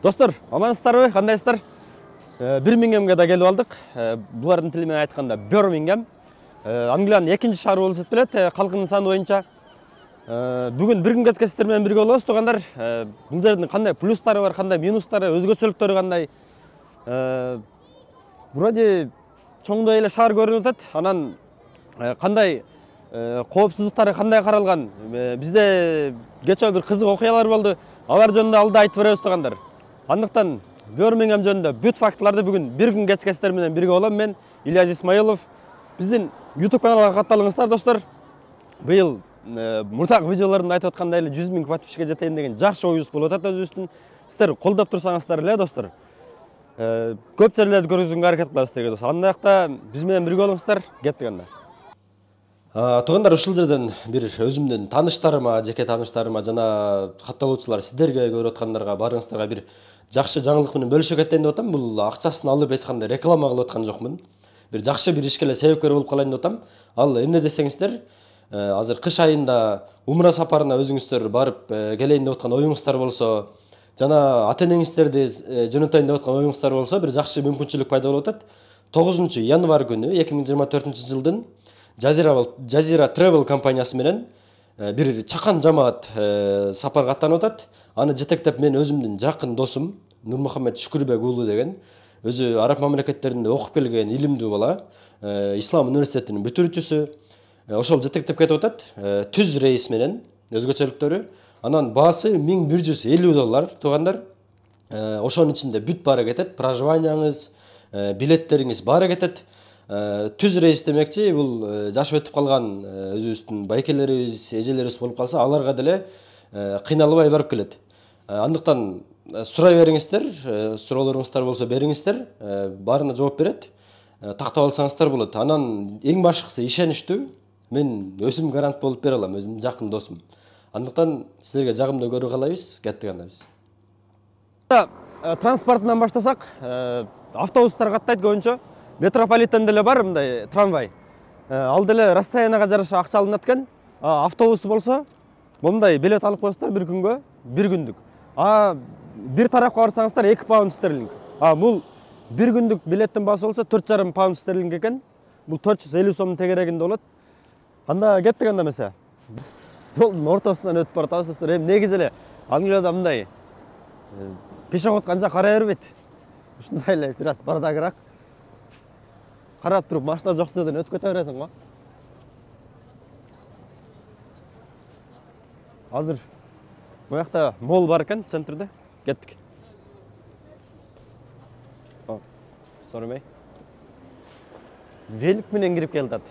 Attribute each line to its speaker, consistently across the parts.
Speaker 1: Достор, амансыздарбы, кандайсыздар? Бирмингемге да келип алдык. Булардын тили менен айтканда Бирмингем. Англиянын экинчи шаары болуп эсептелет, калкынын саны боюнча. Бүгүн бир күн кечке сиздер менен бирге болобуз, туугандар. Бул жердин кандай плюстары бар, кандай минустары, өзгөчөлүктөрү кандай? Вроде чоңдой эле шаар көрүнүп атат. Анан кандай коопсуздуктары кандай каралган? Бизде кечээ бир кызык окуялар болду. Алар жөнүндө алда айтып беребиз, туугандар. Андыктан Бирмингем жөнүндө бүт фактыларды бүгүн бир күн кечке сиздер менен бирге болом. Мен Ильяс Исмаилов. Биздин YouTube каналга катталыңыздар, достор. Быйыл мурдагы видеолордун айтып аткандай эле 100 000 подписчикке жетейин деген жакшы оюбуз болуп атат өзүбүздүн. Сиздер колдоп турсаңыздар эле, достор. Көп жерлерди көргөзүүгө аракет кылабыз сиздерге, достор. Андакта биз менен бирге болуңуздар, кеттик анда. Туугандар, ушул жерден бир өзүмдүн тааныштарыма, жеке тааныштарыма жана катталуучулар сиздерге көрүп аткандарга баарыңыздарга бир жакшы жаңылык менен бөлүшө кетейин деп атам. Бул акчасын алып эч кандай реклама кылып аткан жокмун. Бир жакшы бир ишке эле себепкер болуп калайын деп атам. Ал эмне десеңиздер, азыр кыш айында умра сапарына өзүңүздөр барып келейин деп аткан оюңуздар болсо, жана ата-энеңиздерди жөнөтөйүн деп аткан оюңуздар болсо, бир жакшы мүмкүнчүлүк пайда болуп атат. 9 январь күнү 2024 жылдын Жазира Travel компаниясы менен бир чакан жамаат сапарга аттанып атат. Аны жетектеп мен өзүмдүн жакын досум Нурмухаммед Шүкүрбек уулу деген, өзү араб мамлекеттеринде окуп келген илимдүү бала, Ислам университетинин бүтүрүүчүсү. Ошол жетектеп кетип атат. Түз рейс менен, өзгөчөлүктөрү. Анан баасы $1150, туугандар. Ошонун ичинде бүт баары кетет, проживанияңыз, билеттериңиз баары кетет. Түз рейс демекчи, бул жашы өтүп калган өзүбүздүн байкелерибиз, эжелерибиз болуп калса, аларга деле кыйналбай барып келет. Андыктан сурай бериңиздер, суроолоруңуздар болсо бериңиздер, баарына жооп берет. Тактап алсаңыздар болот. Анан эң башкысы ишеничтүү. Мен өзүм гарант болуп бере алам, өзүмдүн жакын досум. Андыктан силерге жагымдуу көрүү каалайбыз, кеттик анда биз. Транспортунан баштасак, автобустар каттайт көбүнчө. Метрополитен деле бар, мындай трамвай. Ал деле расстоянияга жараша акча алынат экен. Автобус болсо, мындай билет алып коесуздар бир күнгө, бир күндүк. Бир тарапка барсаңыздар 2 паунд стерлинг. Бул бир күндүк билеттин баасы болсо 4,5 паунд стерлинг экен. Бул 450 сомдун тегерегинде болот. Анда кеттик анда эмесе. Жолдун ортосунан өтүп баратабыз, достор. Эми негизи эле Англияда мындай пешоход канча карай бербейт. Ушундай эле бир аз бардагыраак. Карап туруп машина жок жерден өтүп кете бересиң го. Азыр бу жакта мол бар экен, центрде. Кеттик. Sorry. Велик менен кирип келдат.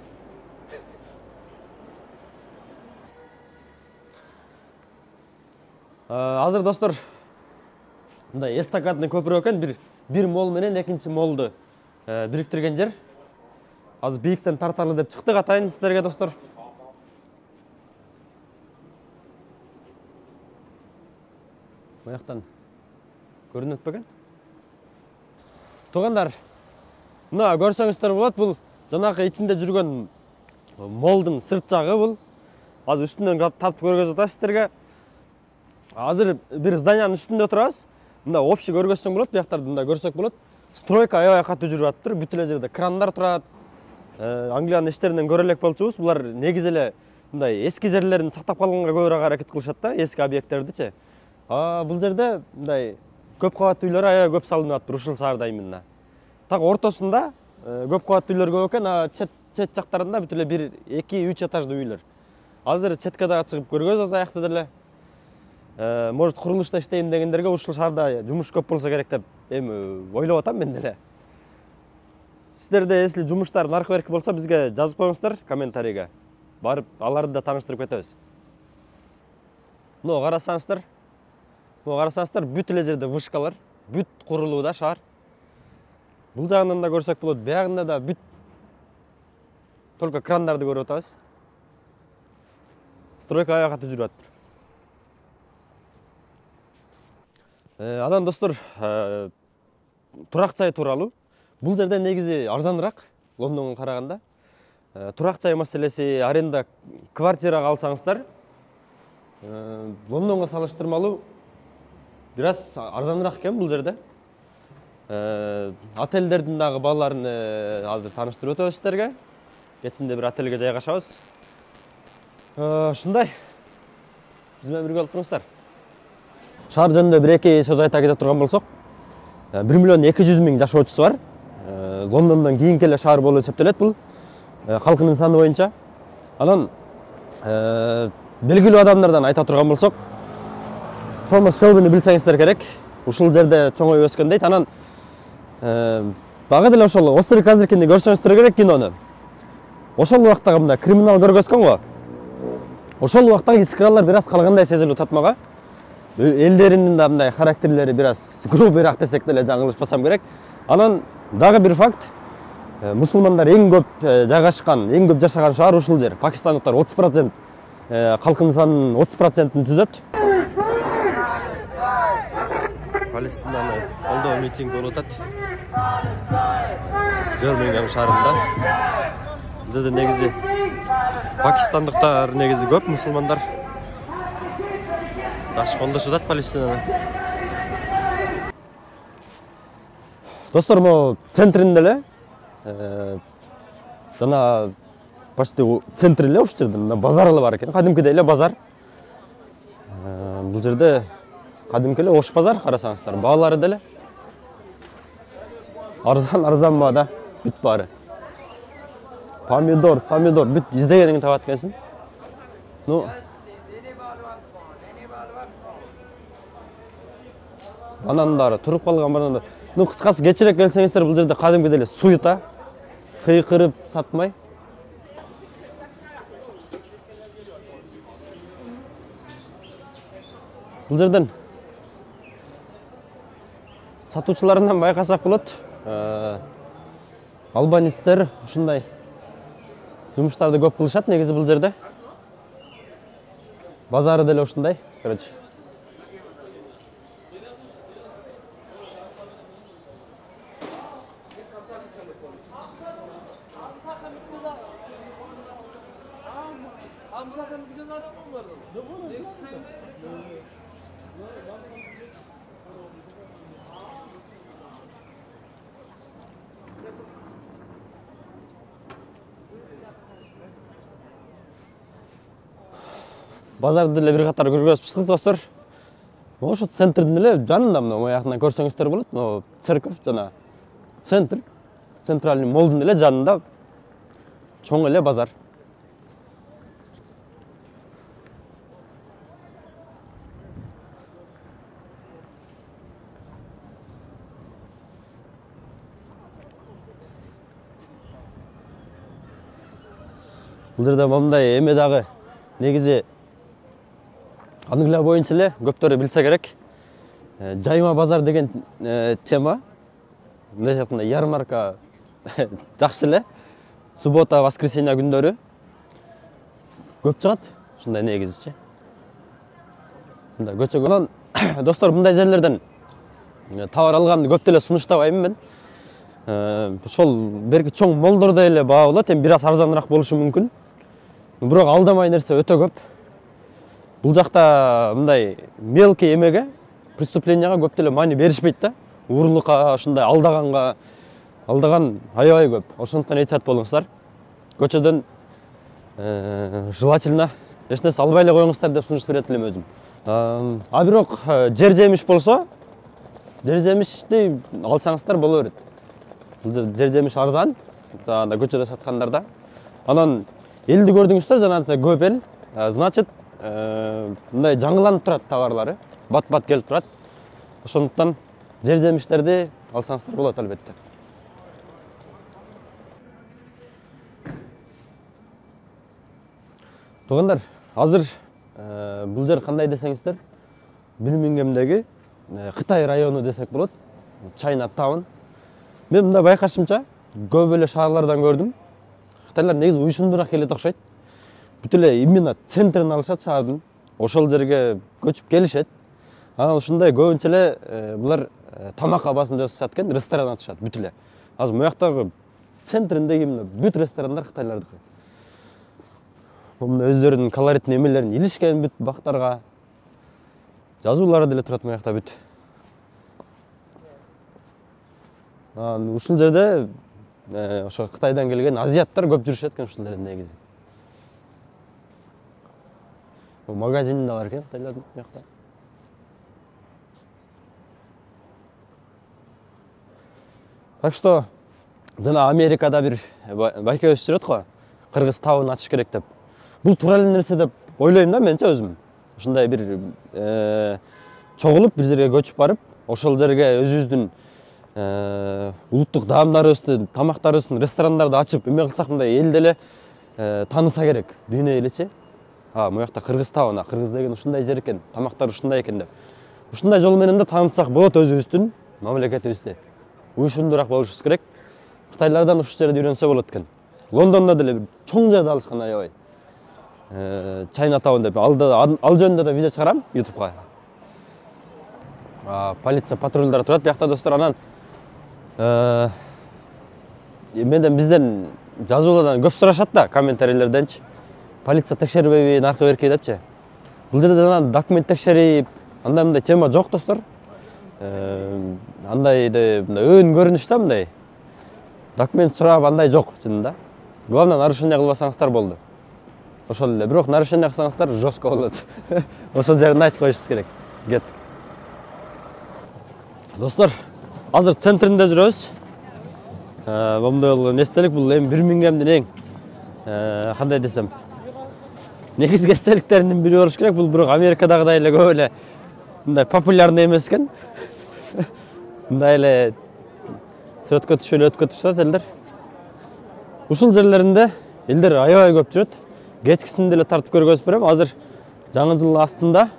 Speaker 1: Азыр, достор, мындай эстакадный көпүрө экен, бир мол менен экинчи молду бириктирген жер. Азыр бийиктен тарталы деп чыктык, атайын сиздерге, достор. Маяктан көрүнөт бекен? Туугандар, мына көрсөңүздөр болот, бул жанагы ичинде жүргөн молдун сырт жагы бул. Азыр үстүнөн татып көргөзүп атабыз сиздерге. Азыр бир зданиянын үстүндө турабыз. Мында общий көргөзсөң болот, бияктарды мында көрсөк болот. Стройка аябай катуу жүрүп атыптыр. Бүт эле жерде крандар турат. Англиянын иштеринен көрө элек болчубуз. Булар негизи эле мындай эски жерлерин сактап калганга көбүрөөк аракет кылышат да, эски объекттердичи. Бул жерде мындай көп кабаттуу үйлөр аябай көп салынып атыптыр ушул шаарда именно. Так ортосунда көп кабаттуу үйлөр көп экен, чет жактарында бүт эле 1, 2, 3 этаждуу үйлөр. Азыр четке дагы чыгып көргөзөбүз аякта деле. Может, курулушта иштейм дегендерге ушул шаарда жумуш көп болсо керек деп эми ойлоп атам мен деле. Сиздерде если жумуштар наркы-берки болсо, бизге жазып коюңуздар комментарийге. Барып, аларды да тааныштырып кетебиз. Мына карасаңыздар, бүт эле жерде вышкалар, бүт курулууда шаар. Бул жагынан да көрсөк болот, биягында да бүт только крандарды көрүп атабыз. Стройка аябай катуу жүрүп атыптыр. Анан, достор, турак жай тууралуу. Бул жерде негизи арзаныраак Лондонго караганда. Турак жай маселеси, аренда квартирага алсаңыздар, Лондонго салыштырмалуу бир аз арзаныраак экен бул жерде. Отелдердин дагы бааларын азыр тааныштырып өтөбүз сиздерге. Кечинде бир отелге жайгашабыз. Ушундай. Биз менен бирге болуп туруңуздар. Шаар жөнүндө бир-эки сөз айта кете турган болсок, 1.200.000 жашоочусу бар. Лондондон кийинки эле шаар болуп эсептелет бул. Калкынын саны боюнча. Анан белгилүү адамдардан айта турган болсок, Томас Шелбини билсеңиздер керек. Ушул жерде чоңоюп өскөн дейт. Анан бага деле ошол Острик азыркини көрсөңүздөр керек кинону. Ошол убактагы мындай криминал көргөзгөн го. Ошол убактагы искралар бир аз калгандай сезилип атат мага. Элдеринин да мындай характерлери бир аз грубыйраак десек деле жаңылышпасам керек. Анан дагы бир факт, мусулмандар эң көп жайгашкан, эң көп жашаган шаар ушул жер. Пакистандыктар 30%, калкынын санынын 30%-ын түзөт. Палестинаны колдоо митинг болуп атат. Бирмингем шаарында. Бул жерде негизи пакистандыктар негизи көп, мусулмандар жакшы колдошуп атат Палестинаны. Достор, могу центринде эле жана почти центр эле ушул жерде базар эле бар экен. Кадимкидей эле базар. Бул жерде кадимки эле ош базар, карасаңыздар. Баалары деле арзан маада, бүт баары. Помидор, бүт издегениңди табат экенсиң. Банандары, туруп калган банандар. Кыскасы кечирээк келсеңиздер, бул жерде кадимкидей эле суйта, кыйкырып сатмай. Бул жерден сатуучуларынан байкасак болот. Албанецтер ушундай жумуштарды көп кылышат негизи бул жерде. Базары деле ушундай, короче. Базарды деле бир катар көргөзүп чыктык достор. Ошо центрдин эле жанында мына аягынан көрсөңүздөр болот. Но церковь жана центр, центральный молдун эле жанында чоң эле базар. Бул жерде мындай эме дагы негизи Англия боюнча эле көптөрү билсе керек. Жайма базар деген тема. Мындай айтканда ярмарка жакшы эле. Суббота, воскресенье күндөрү көп чыгат. Ушундай негизичи. Мындай көчөгөн достор, мындай жерлерден товар алганды көп деле сунуштабайм мен. Ошол берки чоң молдордой эле баа болот, эми бир аз арзаныраак болушу мүмкүн. Бирок алдамай нерсе өтө көп. Бул жакта мындай мелкий эмеге, преступленияга көп деле маани беришпейт да. Уурулукка, ушундай алдаган аябай көп. Ошондуктан эhtiyat болуңуздар. Көчөдөн желательно эч нерсе албай эле коюңуздар деп сунуш берет элем өзүм. Бирок жер жемиш болсо, жер жемишти алсаңыздар боло берет. Бул жер жемиш арзан, жана көчөдө саткандарда. Анан элди көрдүңүздөр, жанагынча көп эл. Значит, мындай жаңыланып турат товарлары, бат-бат келип турат. Ошондуктан жер жемиштерди алсаңыздар болот албетте. Туугандар, азыр бул жер кандай десеңиздер, Бирмингемдеги Кытай району десек болот, Чайна таун. Мен мындай байкашымча көп эле шаарлардан көрдүм. Кытайлар негизи уюшумдуураак келет окшойт. Бүт эле именно центрин алышат шаардын. Ошол жерге көчүп келишет. Анан ушундай көбүнчө эле булар тамакка басым жасашат экен, ресторан ачышат бүт эле. Азыр муяктагы центриндеги бүт ресторандар кытайлардыкы. Өздөрүнүн колоритный эмелерин илишкен бүт бактарга. Жазуулары деле турат муякта бүт. Ушул жерде ошо Кытайдан келген азиаттар көп жүрүшөт экен ушул жерде негизи. Магазин да бар экен Кытайлардын бuyakta. Так что жана Америкада бир байкебиз жүрөт го. Кыргыз табын ачыш керек деп. Бул туура эле нерсе деп ойлойм да менче өзүм. Ушундай бир чогулуп бир жерге көчүп барып, ошол жерге өзүбүздүн улуттук даамдарыбызды, тамактарыбыздын ресторандарды ачып, эме кылсак мындай элде эле тааныса керек, дүйнө элечи. Муякта Кыргыз табына, Кыргыз деген ушундай жер экен, тамактар ушундай экен деп. Ушундай жол менен да таанытсак болот өзүбүздүн мамлекетибизди. Уюшундуураак болушубуз керек. Кытайлардан ушул жерде үйрөнсө болот экен. Лондондо деле бир чоң жерде алышкан аябай. Чайнатаун деп ал жөнүндө да видео чыгарам YouTubeга. Полиция патрульдары турат бuyakta достор. Анан менден бизден жазуулардан көп сурашат да комментарийлерденчи. Полиция текшербейби, наркы берки депчи. Бул жерде анан документ текшерип, андай тема жок достор. Андай өн көрүнүштө мындай документ сурап андай жок чынында. Главное нарушение кылбасаңыздар болду. Ошол эле. Бирок нарушение кылсаңыздар жестко болот. Ошол жерин айтып коюшубуз керек. Кеттик. Достор, азыр центринде жүрөбүз. Момундай болгон эстелик бул эми 1000 эмдин эң кандай десем, негизги эстеликтеринин бири болуш керек. Бул бирок Америкадагыдай эле көп эле мындай популярный эмес экен. Мындай эле сөткө түшүп эле өткө турушат элдер. Ушул жерлеринде элдер аябай көп жүрөт. Кечкисинде эле тартып көргөзүп берем. Азыр жаңы жыл астында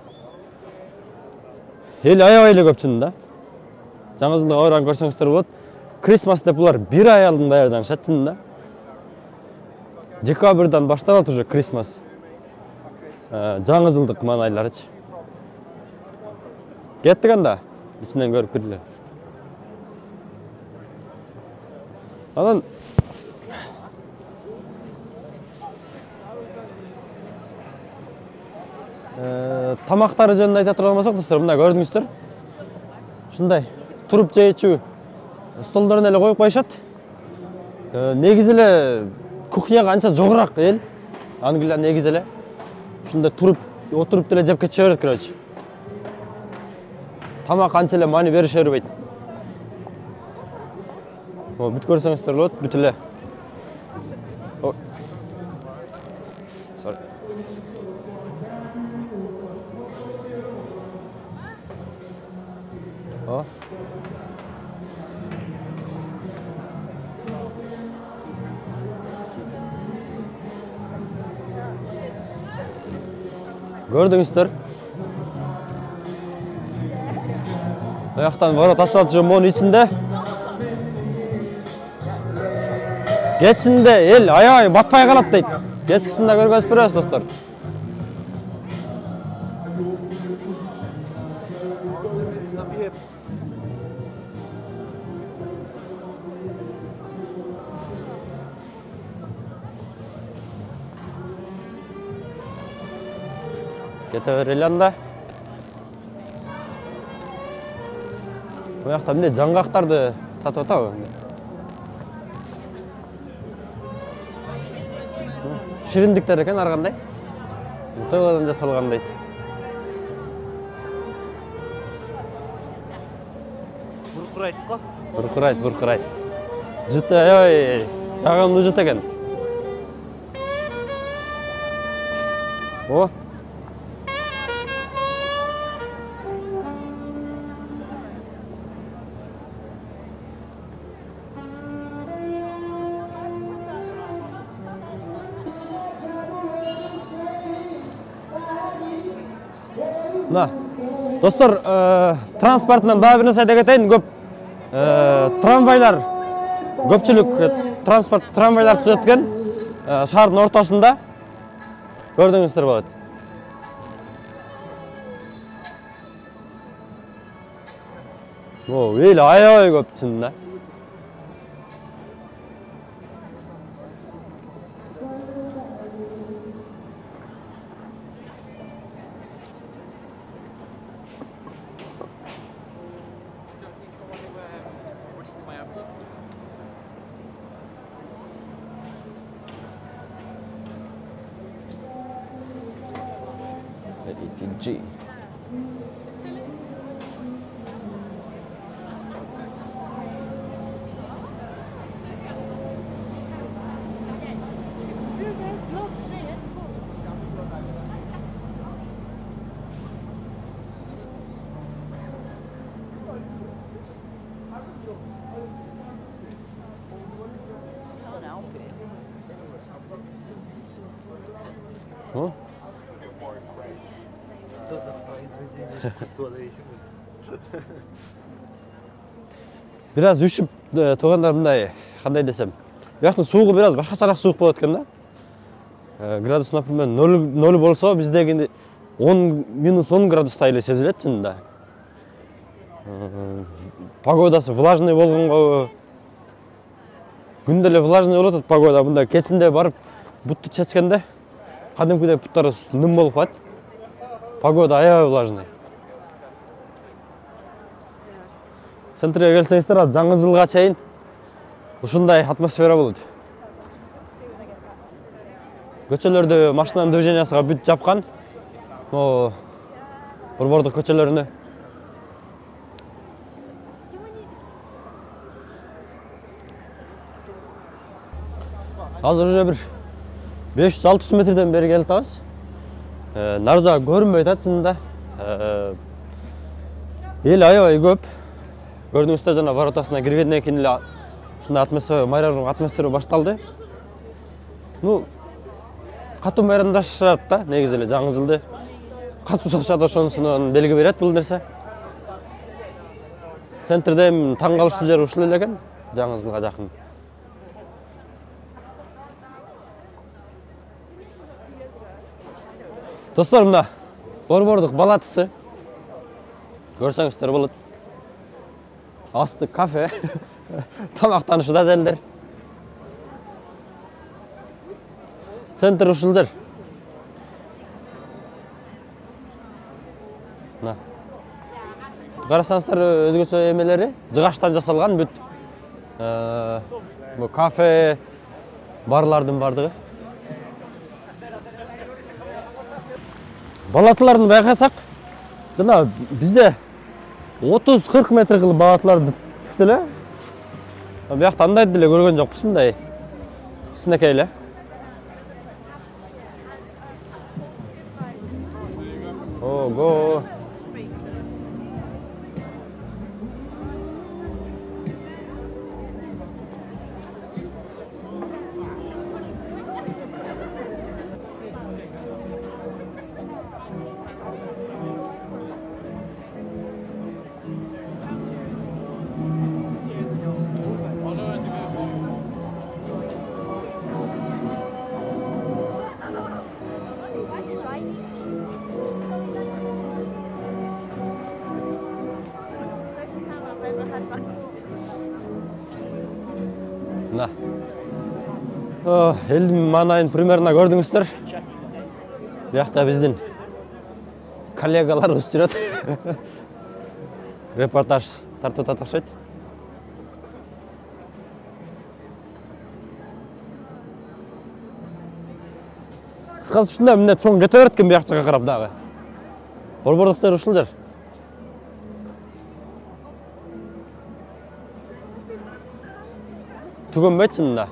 Speaker 1: эл аябай эле көп чынында. Жаңы жылды ойран көрсөңүздөр болот. Christmas деп булар 1 ай алдында даярданышат чынында. Декабрдан башталат уже Christmas. Жаңы жылдык маанайларычы. Кеттик анда. İçinden görüp кириле. Анан тамактары жөнүндө айта турган болсок, достор, мына көрдүңүздөр. Ушундай туруп жейчү столдорун эле коюп коюшат. Негизи эле кухняга анча жогураак эл. Англия негизи эле ушундай туруп, отуруп деле жеп кете берет, короче. Тамак анча эле маани берише бербейт. Бүт көрсөңүздөр болот, бүт эле. Sorry. Gördüңүздөр. Аяқтан ворот ашылат жомонун ичинде. Кечинде эл аябай батпай калат дейт. Кечкисинде көргөзүп беребиз, достор. Кете берели анда. Буякта эмне жаңгактарды сатып атабы? Шириндиктер экен ар кандай. Тыгыдан жасалган дейт. Буркурайт го? Буркурайт, буркурайт. Жыты аябай жагымлуу жыт экен. О. Достор, транспортынан дагы бир нерсе айта кетейин. Көп трамвайлар, көпчүлүк транспорт трамвайлар түзөт экен шаардын ортосунда. Көрдүңүздөр болот. Эл аябай көп чынында. ATG. Ну?
Speaker 2: Что за произведение искусства дейсің?
Speaker 1: Biraz üşüp toğanlar mындай, қандай десем. Бияқтың суығы biraz башқачарақ суық болады екен да. Градус, например, 0 болса, біздегі 10 градуста еле сезіледі шынында. Погодасы влажный болғанға, күнделе влажный болады погода. Бұнда кечінде барып бұтты чечкенде, кадимкидей буттары ным болуп калат. Погода аябай влажный. Центрге келсеңиздер, жаңы жылга чейин ушундай атмосфера болот. Көчөлөрдү машинанын движениясыга бүт жапкан. Борбордук көчөлөрүнө. Азыр уже бир 500-600 метрден бери келип атабыз. Нарза көрүнбөй атат чынында. Эл аябай көп. Көрдүңүздөр, жана воротасына киргенден кийин эле ушундай атмосфера, майрамдын атмосфера башталды. Ну, катуу майрамдашышат да, негизи эле жаңы жылды. Катуу сакчат ошонусунан белги берет бул нерсе. Центрде таң калыштуу жер ушул эле экен, жаңы жылга жакын. Достор, мына борбордук палатасы. Көрсөңүздөр болот. Асты кафе. Тамактанышуда делдер. Центр ушул жер. Мына. Карасаңыздар, өзгөчө эмелери жыгачтан жасалган бүт. Бу кафе, барлардын бардыгы. Балатыларын байкасак, жана бизде 30-40 метр кылып балатыларды тикселе. Биякта андай деле көргөн жокпуз, мындай кичинекей эле. Ого. Мына. Элдин маанайын примерно көрдүңүздөр. Биякта биздин коллегаларыбыз жүрөт. Репортаж тартып атышат. Кыскасы ушундай эмне чоң кете берет экен бияк жака карап дагы. Борбордуктар ушул жер. Түгөнбөйт чынында.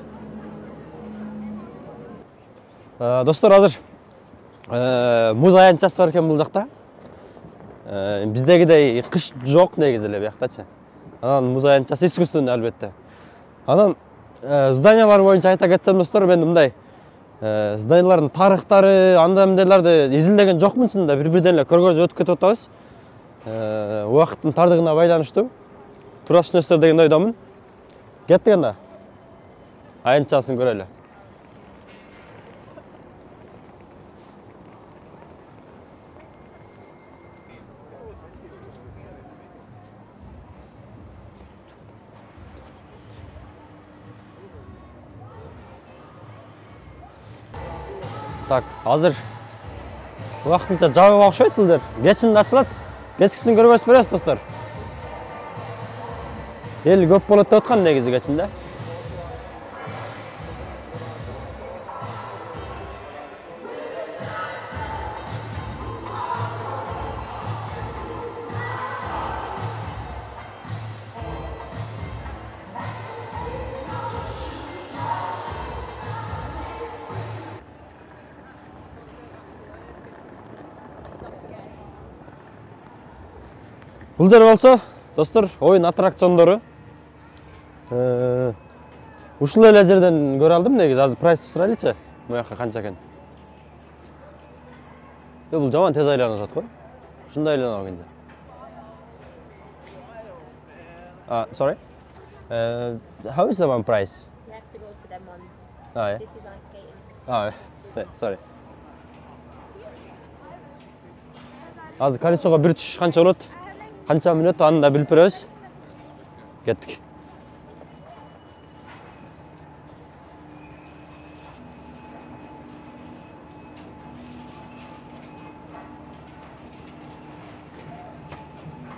Speaker 1: Достор, азыр муз аянтчасы бар экен бул жакта. Биздегидей кыш жок негизи эле биякчы. Анан муз аянтчасы искусственный албетте. Анан зданиялар боюнча айта кетсем, достор, мен мындай зданиялардын тарыхтары, андай эмнелерди изилдеген жокмун чынында. Бир-бирден эле көргөзүп өтүп кетип атабыз. Убакыттын тардыгына байланыштуу. Тура түшүнөсүздөр деген ойдомун. Кеттик анда. Аянтчасын көрөлү. Так, азыр убактынча жабык окшойт бул жер. Кечинде ачылат. Кечкисин көргөзүп беребиз, достор. Эл көп болот деп аткан негизи кечинде. Бул жер болсо, достор, оюн аттракциондору. Ушул эле жерден көрө алдым, негизи азыр прайс сурайлычы. Буяка канча экен? Бул жаман тез айланышат го. Ушундай айланып экен. Sorry. How is the one price?
Speaker 3: You have to go to them ones.
Speaker 1: Yeah.
Speaker 3: This is ice skating.
Speaker 1: Sorry. Азыр колесого бир түш канча болот? Канча мүнөт аны да билип беребиз. Кеттик.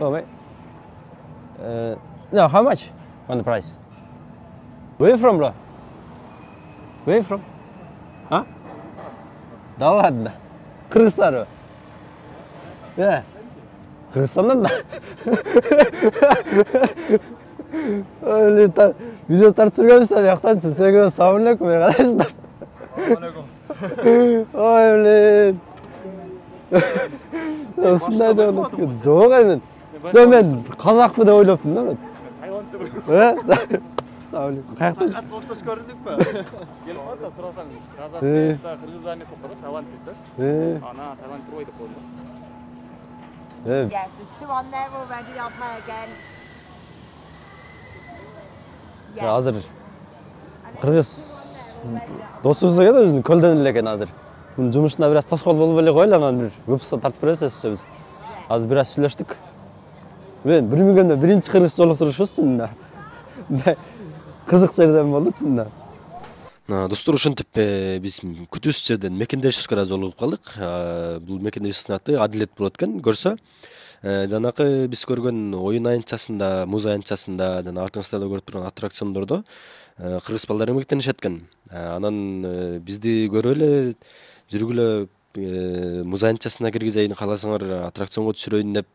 Speaker 1: Oh wait. No, how much on the price? Where you from, bro? Where you from? Huh? Да ладно. Кыргызстан. Yeah. Кыргызстандан да. Öyle bize tartışırken sen yaktansın. Sevgili selamünaleyküm. Arkadaşlar.
Speaker 2: Selamünaleyküm.
Speaker 1: Öyle. Osundaydı onu. Жоқ emin. Ben Kazakmı da oylaптым da.
Speaker 2: Hayvan gibi.
Speaker 1: He? Selamünaleyküm. Kayaktan.
Speaker 2: At boşta gördük mü? Gelip var da sorasan. Kazak'ta Kırgızlar ne sokarız? Hayvan dedi. Ana hayvan koydu koydu.
Speaker 1: Evet.
Speaker 3: Yeah, there's two on there already. I'll pay again.
Speaker 1: Ya hazır. Kırgız dostumuzga da özünün kölden эле экен азыр. Bunun жумушуна biraz тоскоол болуп эле коелу, анан бир выпуска тартып бересиз биз. Азыр бир аз сүйлөштүк. Мен бир миңгөндө биринчи кыргыз жолуктурушубуз чынында. Кызык жерден болду чынында. Достор, ушинтип биз күтүүбүз жерден мекендешибизге жолугуп калдык. Бул мекендешибиздин аты Адилет болот экен. Көрсө, жанакы биз көргөн оюн аянтчасында, муз аянтчасында жана артыңыздарда көрүп турган аттракциондордо кыргыз балдар эмгектенишет экен. Анан бизди көрүп эле жүргүлө муз аянтчасына киргизейин, кааласаңар аттракционго түшүрөйүн деп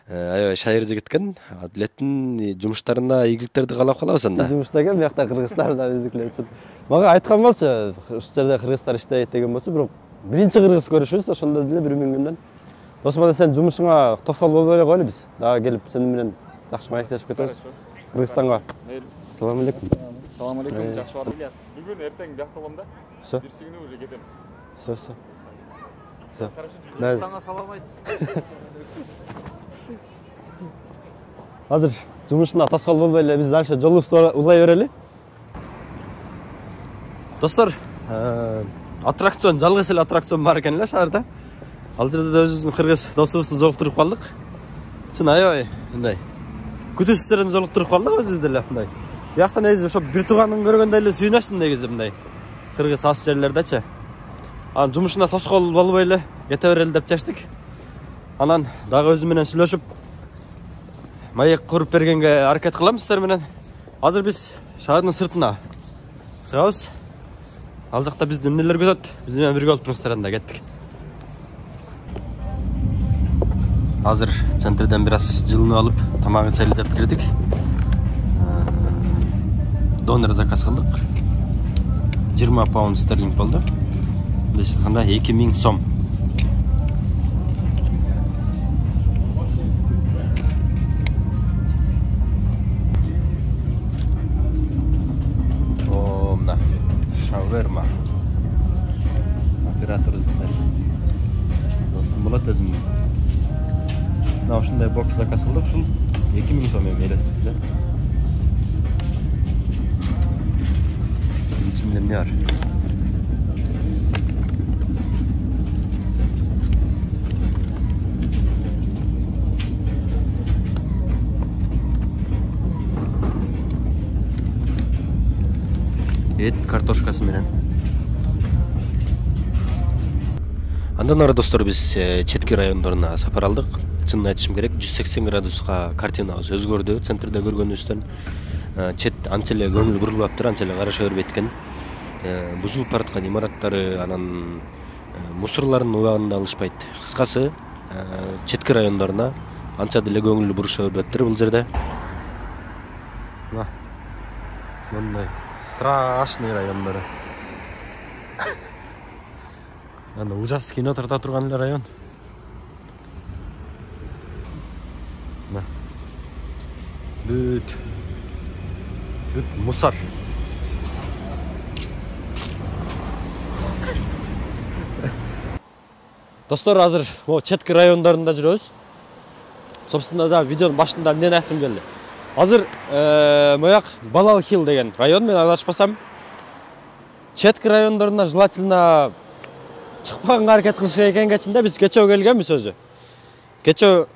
Speaker 1: аябай шайыр жигит экен. Адилеттин жумуштарына ийгиликтерди каалап калабыз анда. Жумушта экен, биякта кыргыздар да биздикилер үчүн. Мага айткан болчу, ушул жерде кыргыздар иштейт деген болчу, бирок биринчи кыргыз көрүшүбүз, ошондо деле бир миңгөндөн. Досман, сен жумушуңа тоскоол болбой эле коелу биз. Дагы келип сени менен жакшы маектешип кетебиз. Кыргызстанга. Салам алейкум.
Speaker 2: Салам алейкум, жакшы барды. Ильяс, бүгүн эртең биякта болом да. Бирси күнү уже кетем.
Speaker 1: Все.
Speaker 2: Кыргызстанга салам айт.
Speaker 1: Азыр жумушуна тоскоол болбой эле биз дальше жолубузду улай берели. Достор, аттракцион, жалгыз эле аттракцион бар экен эле шаарда. Ал жерде да өзүбүздүн кыргыз досубузду жолуктуруп калдык. Чын аябай мындай күтүүсүз жерден жолуктуруп калдык өзүбүз деле мындай. Биякта негизи ошо бир тууганын көргөндөй эле сүйүнөсүң негизи мындай кыргыз ас жерлердечи. Анан жумушуна тоскоол болбой эле кете берели деп чечтик. Анан дагы өзү менен сүйлөшүп маек куруп бергенге аракет кыламыз сиздер менен. Азыр биз шаардын сыртына чыгабыз. Ал жакта бизди эмнелер күтөт? Биз менен бирге болуп туруңуздар, анда кеттик. Азыр центрден бир аз жылынып алып, тамак ичели деп кирдик. Донор заказ кылдык. 20 паунд стерлинг болду. Биз айтканда 2000 сом. Мына шаверма. Оператор ыздай. Досум болот өзүм. Мына ушундай бокс заказ кылдык, ушул 2000 сом элестетти да. İçinde ne var? Et kartoşkası менен. Андан ары достор, биз четки райондоруна сапар алдык. Чынын айтышым керек, 180 градуска картинабыз өзгөрдү. Центрде көргөнүбүздөн чет анча эле көңүл бурулбаптыр, анча эле караша бербейт экен. Бузулуп бараткан имараттары, анан мусорлардын убагында алышпайт. Кыскасы, четки райондоруна анча деле көңүл буруша бербептир бул жерде. Мындай страшный райондору. Анда ужас кино тарта турган эле район. Бүт мусор. Достор, азыр четки райондарында жүрөбүз. Собственно, да, видеонун башында эмнени айткым келди. Азыр мояк Балал Хилл деген район, мен адашпасам. Четки райондорунда желательно чыкпаганга аракет кылыш керек экенин да, биз кечөө келгенбиз өзү. Кечөө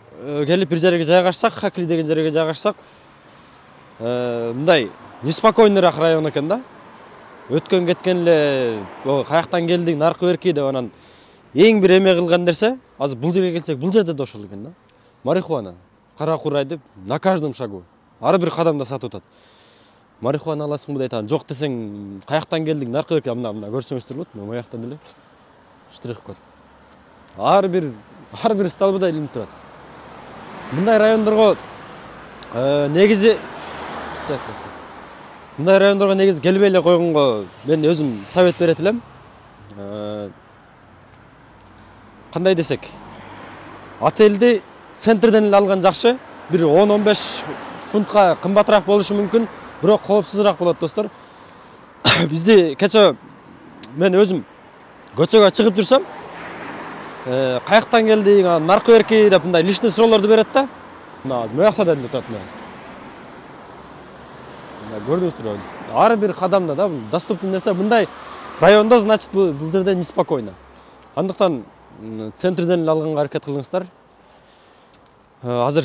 Speaker 1: келип бир жерге жайгашсак, Хакли деген жерге жайгашсак, мындай неспокойныйраак район экен да. Өткөн кеткен эле, каяктан келдиң, наркы берки деп анан эң бир эме кылган нерсе, азыр бул жерге келсек, бул жерде да ошол экен да. Марихуана, кара курай деп на каждом шагу, ар бир кадамда сатып атат. Марихуана аласыңбы дейт, анан жок десең, каяктан келдиң, наркы берки, мына көрсөңүздөр болот, могу жактан эле штрих код. Ар бир столбуда илинип турат. Мындай райондорго негизи келбей эле койгонго мен өзүм совет берет элем. Кандай десек, отельди центрден эле алган жакшы. Бир 10-15 фунтка кымбатыраак болушу мүмкүн, бирок коопсузураак болот, достор. Бизди кечээ мен өзүм көчөгө чыгып жүрсөм, каяктан келдиң, наркы берки деп мындай личный суроолорду берет да. Мына моякта да эле турат мен. Мына көрдүңүздүр, ар бир кадамда да доступный нерсе. Мындай районда, значит, бул жерде неспокойно. Андыктан центрден эле алганга аракет кылыңыздар. Азыр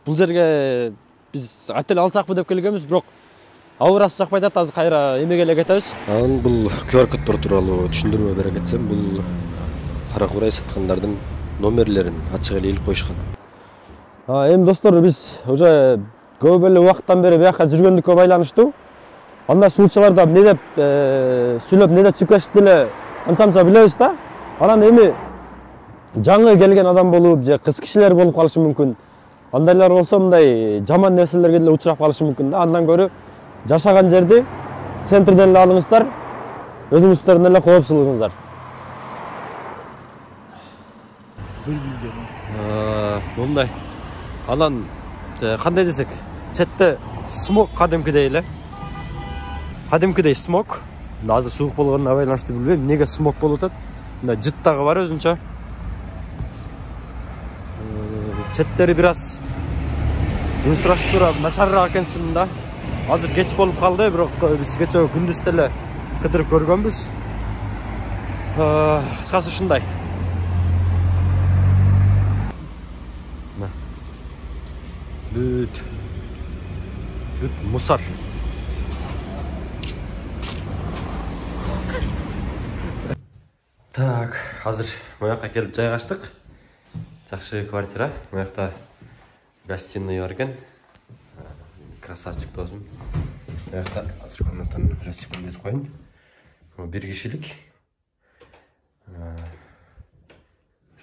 Speaker 1: бул жерге биз отель алсакпы деп келгенбиз, бирок ауырасы жакпай атат. Азыр кайра эмеге эле кетебиз. Анан бул QR коддор тууралуу түшүндүрмө бере кетсем, бул кара курай саткандардын номерлерин ачык эле илип коюшкан. Эми достор, биз уже көп эле убакыттан бери бияка жүргөндүккө байланыштуу. Анда суулчаларда эмне деп сүйлөп, эмне деп чыгып кетишти эле анча-мынча билебиз да. Анан эми жаңы келген адам болуп, же кыз кишилер болуп калышы мүмкүн. Андайлар болсо мындай жаман нерселерге деле учурап калышы мүмкүн да. Андан көрө жашаган жерди центрден эле алыңыздар, өзүңүздөрдүн эле коопсуздугуңуздар. Мындай. Анан кандай десек, четте смог кадимкидей эле. Кадимкидей смог. Азыр суук болгонуна байланыштуу билбейм, эмнеге смог болуп атат. Мындай жыт дагы бар өзүнчө. Четтери бир аз инфраструктура начарыраак экенсин да. Азыр кеч болуп калды, бирок биз кечээ күндүз деле кыдырып көргөнбүз. Кыскасы ушундай. Бүт мусор. Так, азыр моякка келип жайгаштык. Жакшы квартира. Моякта гостиный бар экен. Красавчик досум. Моякта азыр комнатаны распилиз коюн. Бир кишилик.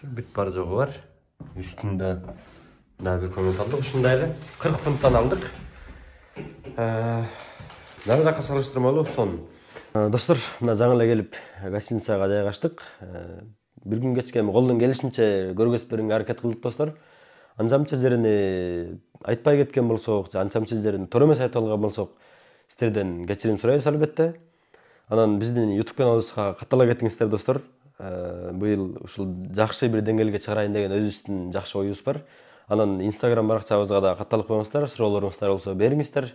Speaker 1: Бүт бар жогу бар. Үстүндө да бир комната алдык. Ушундай эле 40 фунттан алдык. Нары жакка салыштырмалуу сон. Достор, мына жаңы эле келип гостиницага жайгаштык. Бир күн кечке колдон келишинче көргөзүп берүүгө аракет кылдык, достор. Анча-мынча жерини айтпай кеткен болсок, же анча-мынча жерин туура эмес айтып алган болсок, сиздерден кечирим сурайбыз албетте. Анан биздин YouTube каналыбызга каттала кетиңиздер, достор. Быйыл ушул жакшы бир деңгээлге чыгарайын деген өзүбүздүн жакшы оюбуз бар. Анан Instagram баракчабызга да катталып коюңуздар, суроолоруңуздар болсо бериңиздер.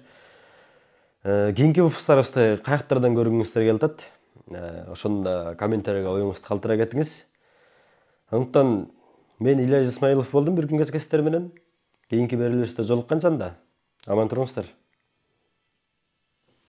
Speaker 1: Кийинки выпусктарыбызды каяктардан көргүңүздөр келип атат. Ошону да комментарийге оюңузду калтыра кетиңиз. Андыктан мен Илья Исмаилов болдум бир күн кечке сиздер менен. Кийинки берилиште жолукканча аман туруңуздар.